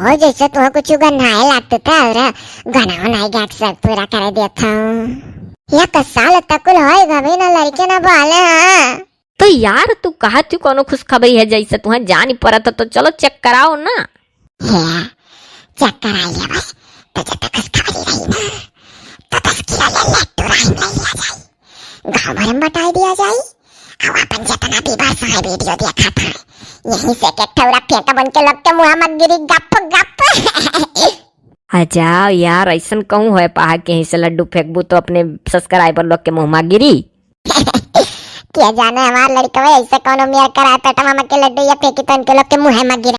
हो जैसे तुम्हें कुछ गन्नाए लागत था और गना बनाई गैक सब पूरा कर दिया था या कसाल तकुल होय गवे ना लड़के ना बाले हां। तो यार तू कहा तू कोनो खुशखबरी है जैसे तुम्हें जान ही पड़ा था तो चलो चेक कराओ ना। है चेक करा लिया बस तो जब तक खुशखबरी रही ना तो बस किया ले लेट्टू राइन ले लिया जाए गाँव भर में बता दिया जाए। अब अपन जितना भी बार सही वीडियो देखा था यहीं से के ठौरा फेंका बन के लग के मुंह में गिरी गप गप। अच्छा यार ऐसा कहूँ है पहा के से लड्डू फेंकबू तो अपने सब्सक्राइबर लोग के मुंह में गिरी। क्या जाने हमार लड़का ऐसे कौन मेयर करा पेट में के लड्डू या फेंकी तो उनके लोग के मुंह में गिरे।